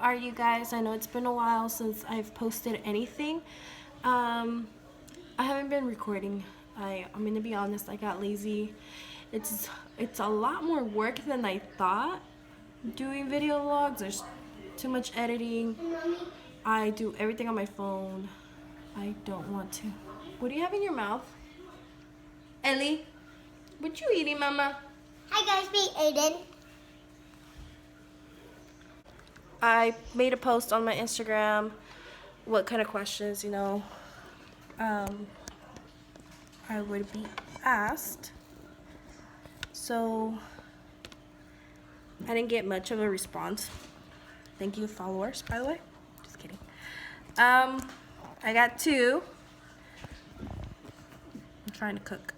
are you guys? I know it's been a while since I've posted anything. I haven't been recording. I'm gonna be honest, I got lazy. It's a lot more work than I thought doing video vlogs. There's too much editing. I do everything on my phone. I don't want to. What do you have in your mouth? Ellie, what you eating, Mama? Hi guys, me Aiden. I made a post on my Instagram what kind of questions, I would be asked. So I didn't get much of a response. Thank you, followers, by the way. Just kidding. I got 2. I'm trying to cook.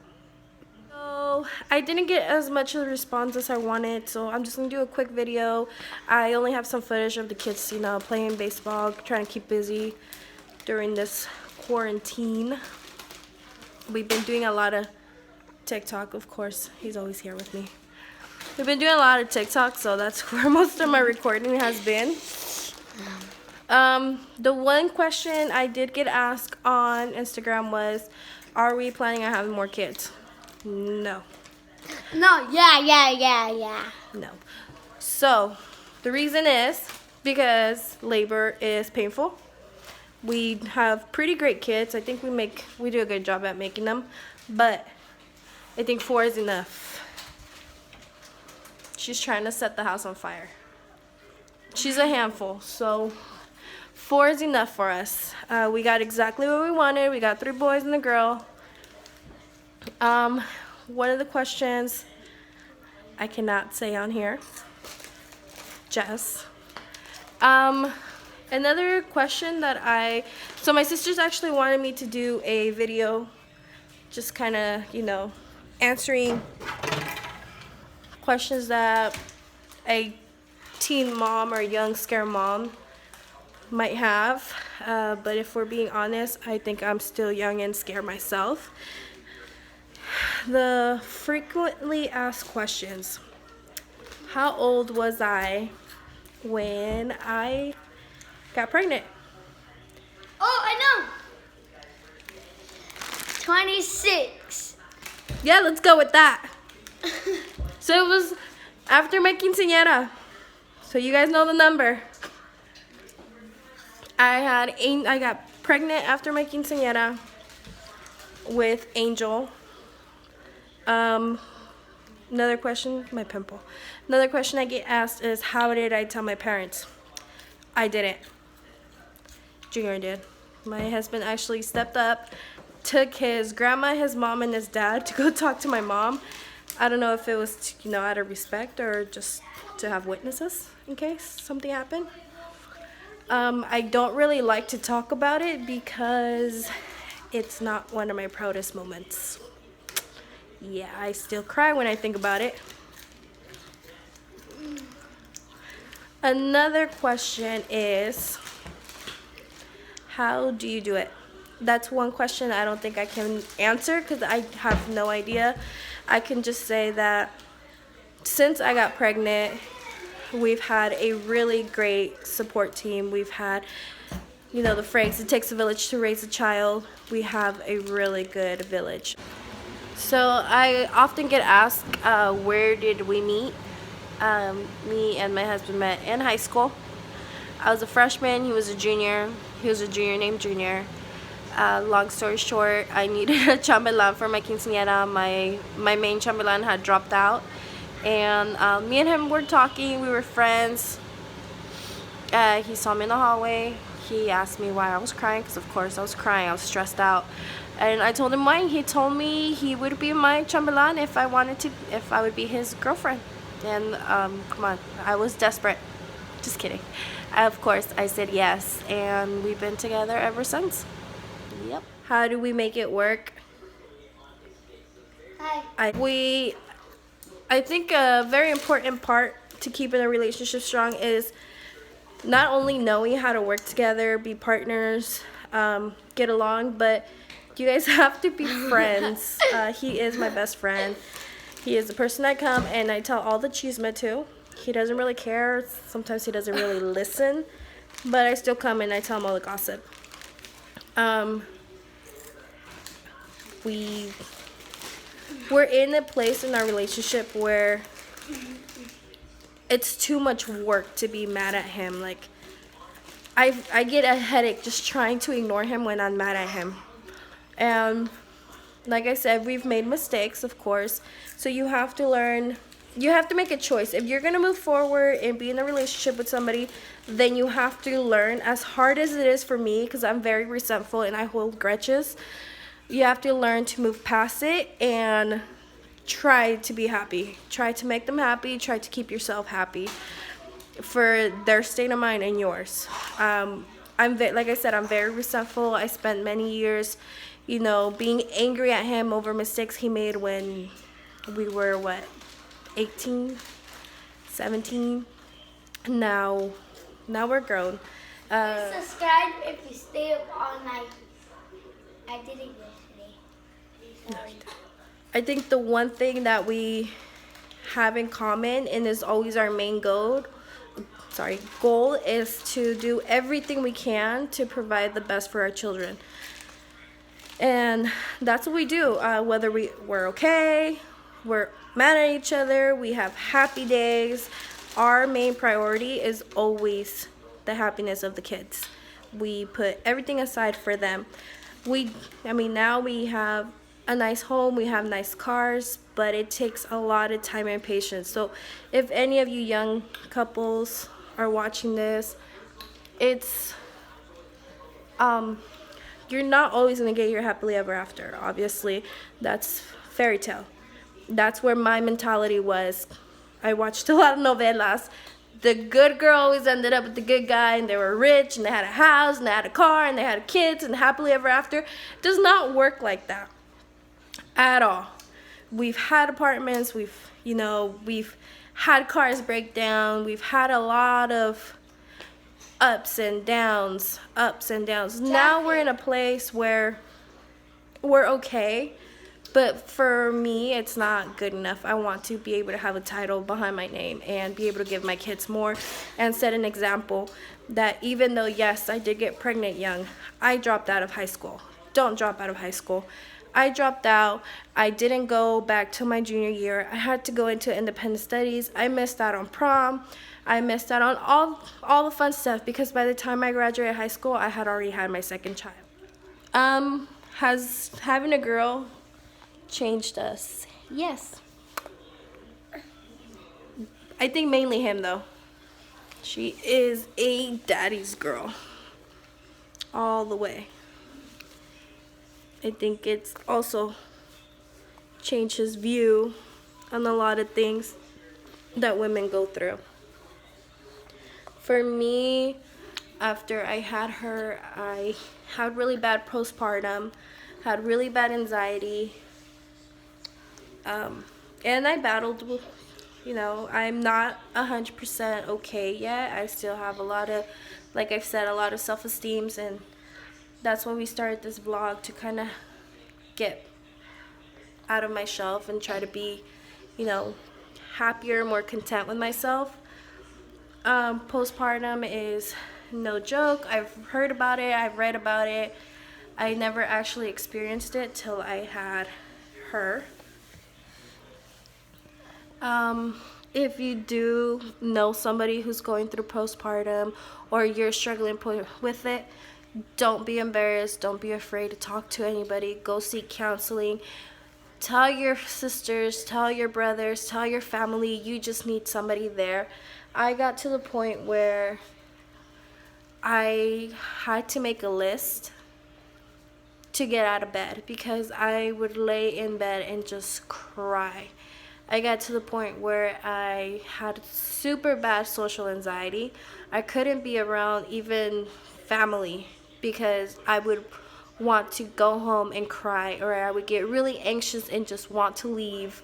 So I didn't get as much of a response as I wanted, so I'm just gonna do a quick video. I only have some footage of the kids, playing baseball, trying to keep busy during this quarantine. We've been doing a lot of TikTok, of course. He's always here with me. We've been doing a lot of TikTok, so that's where most of my recording has been. The one question I did get asked on Instagram was, are we planning on having more kids? No. No, yeah. No. So, the reason is because labor is painful. We have pretty great kids. I think we do a good job at making them, but I think 4 is enough. She's trying to set the house on fire. She's a handful, so 4 is enough for us. We got exactly what we wanted. We got 3 boys and a girl. One of the questions I cannot say on here. Jess. Another question that so my sisters actually wanted me to do a video just kind of, answering questions that a teen mom or young scare mom might have. But if we're being honest, I think I'm still young and scared myself. The frequently asked questions. How old was I when I got pregnant? Oh, I know. 26. Yeah, let's go with that. So it was after my quinceañera. So you guys know the number. I got pregnant after my quinceañera with Angel. Another question, my pimple. Another question I get asked is, how did I tell my parents? I didn't. Junior did. My husband actually stepped up, took his grandma, his mom, and his dad to go talk to my mom. I don't know if it was, out of respect or just to have witnesses in case something happened. I don't really like to talk about it because it's not one of my proudest moments. Yeah, I still cry when I think about it. Another question is, how do you do it? That's one question I don't think I can answer because I have no idea. I can just say that since I got pregnant, we've had a really great support team. We've had, the phrase, it takes a village to raise a child. We have a really good village. So I often get asked, where did we meet? Me and my husband met in high school. I was a freshman, he was a junior. He was a junior named Junior. Long story short, I needed a chambelán for my quinceañera. My main chambelán had dropped out. And me and him were talking, we were friends. He saw me in the hallway. He asked me why I was crying, because of course I was crying, I was stressed out. And I told him why. He told me he would be my chambelán if I would be his girlfriend. And come on, I was desperate. Just kidding. Of course, I said yes, and we've been together ever since. Yep. How do we make it work? Hi. I think a very important part to keeping a relationship strong is not only knowing how to work together, be partners, get along, but you guys have to be friends. He is my best friend. He is the person I come and I tell all the chisme to. He doesn't really care. Sometimes he doesn't really listen. But I still come and I tell him all the gossip. We're in a place in our relationship where it's too much work to be mad at him. Like, I get a headache just trying to ignore him when I'm mad at him. And like I said, we've made mistakes, of course. So you have to learn, you have to make a choice. If you're going to move forward and be in a relationship with somebody, then you have to learn, as hard as it is for me, because I'm very resentful and I hold grudges, you have to learn to move past it and try to be happy. Try to make them happy. Try to keep yourself happy for their state of mind and yours. Like I said, I'm very resentful. I spent many years, being angry at him over mistakes he made when we were, 18, 17. Now we're grown. Subscribe if you stay up all night. I did it yesterday. Sorry. I think the one thing that we have in common and is always our main goal is to do everything we can to provide the best for our children. And that's what we do. Whether we're okay, we're mad at each other, we have happy days, our main priority is always the happiness of the kids. We put everything aside for them. Now we have a nice home, we have nice cars, but it takes a lot of time and patience. So if any of you young couples are watching this, it's you're not always going to get your happily ever after. Obviously, that's fairy tale. That's where my mentality was. I watched a lot of novelas. The good girl always ended up with the good guy, and they were rich, and they had a house, and they had a car, and they had kids, and happily ever after. It does not work like that at all. We've had apartments, we've had cars break down, we've had a lot of ups and downs. Now we're in a place where we're okay, but for me, it's not good enough. I want to be able to have a title behind my name and be able to give my kids more and set an example that even though, yes, I did get pregnant young, I dropped out of high school. Don't drop out of high school. I dropped out. I didn't go back till my junior year. I had to go into independent studies. I missed out on prom. I missed out on all the fun stuff because by the time I graduated high school, I had already had my second child. Has having a girl changed us? Yes. I think mainly him, though. She is a daddy's girl. All the way. I think it's also changed his view on a lot of things that women go through. For me, after I had her, I had really bad postpartum, had really bad anxiety, and I battled with, I'm not 100% okay yet. I still have a lot of, like I've said, a lot of self-esteem, and that's when we started this vlog to kind of get out of my shelf and try to be, happier, more content with myself. Postpartum is no joke. I've heard about it. I've read about it. I never actually experienced it till I had her. If you do know somebody who's going through postpartum or you're struggling with it, don't be embarrassed. Don't be afraid to talk to anybody. Go seek counseling. Tell your sisters, tell your brothers, tell your family. You just need somebody there. I got to the point where I had to make a list to get out of bed because I would lay in bed and just cry. I got to the point where I had super bad social anxiety. I couldn't be around even family because I would want to go home and cry, or I would get really anxious and just want to leave.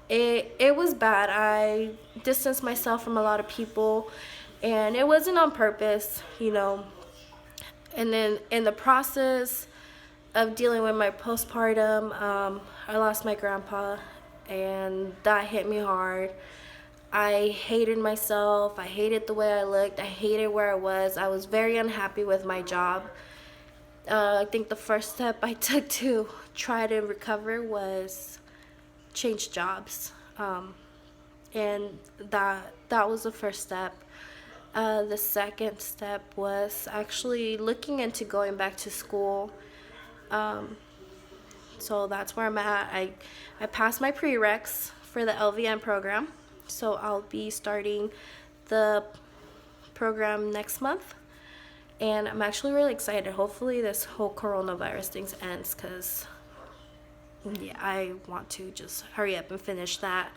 It was bad. I distanced myself from a lot of people, and it wasn't on purpose, And then in the process of dealing with my postpartum, I lost my grandpa, and that hit me hard. I hated myself. I hated the way I looked. I hated where I was. I was very unhappy with my job. I think the first step I took to try to recover was change jobs. And that was the first step. The second step was actually looking into going back to school. So that's where I'm at. I passed my prereqs for the LVN program, so I'll be starting the program next month. And I'm actually really excited. Hopefully this whole coronavirus thing ends, because yeah, I want to just hurry up and finish that.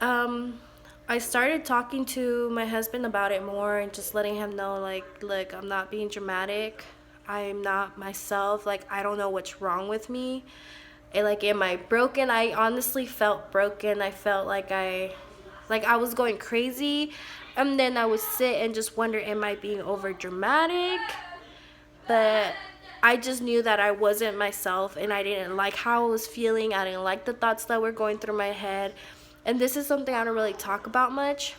I started talking to my husband about it more and just letting him know, like, look, I'm not being dramatic. I'm not myself. Like, I don't know what's wrong with me. And, like, am I broken? I honestly felt broken. I felt like I was going crazy. And then I would sit and just wonder, am I being over dramatic? But I just knew that I wasn't myself, and I didn't like how I was feeling. I didn't like the thoughts that were going through my head. And this is something I don't really talk about much.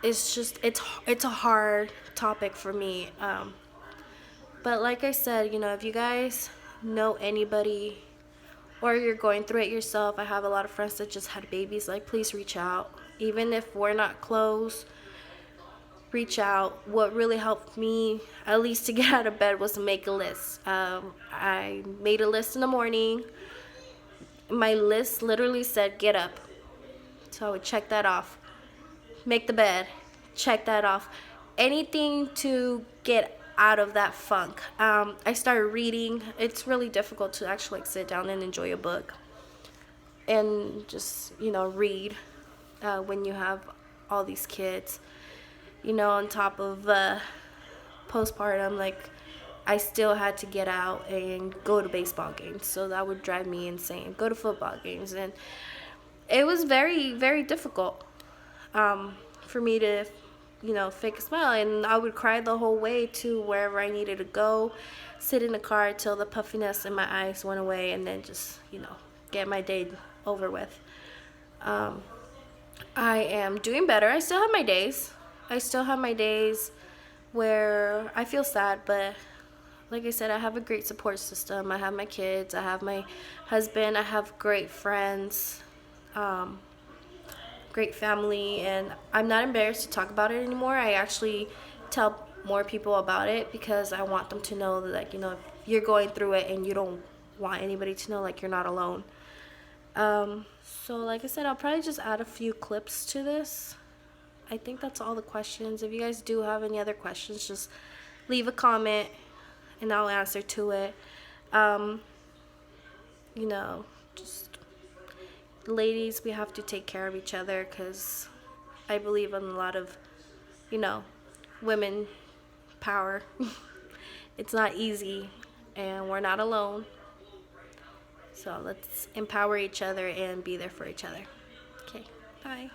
It's just, it's a hard topic for me. But like I said, if you guys know anybody or you're going through it yourself, I have a lot of friends that just had babies. Like, please reach out. Even if we're not close, reach out. What really helped me, at least to get out of bed, was to make a list. I made a list in the morning. My list literally said, get up. So I would check that off. Make the bed. Check that off. Anything to get out of that funk. I started reading. It's really difficult to actually sit down and enjoy a book and just, read when you have all these kids. On top of postpartum, like, I still had to get out and go to baseball games, so that would drive me insane. Go to football games, and it was very, very difficult for me to, fake a smile, and I would cry the whole way to wherever I needed to go, sit in the car till the puffiness in my eyes went away, and then just, get my day over with. I am doing better. I still have my days. Where I feel sad, but like I said, I have a great support system. I have my kids, I have my husband, I have great friends, great family, and I'm not embarrassed to talk about it anymore. I actually tell more people about it because I want them to know that, like, if you're going through it and you don't want anybody to know, like, you're not alone. So like I said, I'll probably just add a few clips to this. I think that's all the questions. If you guys do have any other questions, just leave a comment and I'll answer to it. Just ladies, we have to take care of each other, because I believe in a lot of, women power. It's not easy, and we're not alone. So let's empower each other and be there for each other. Okay, bye.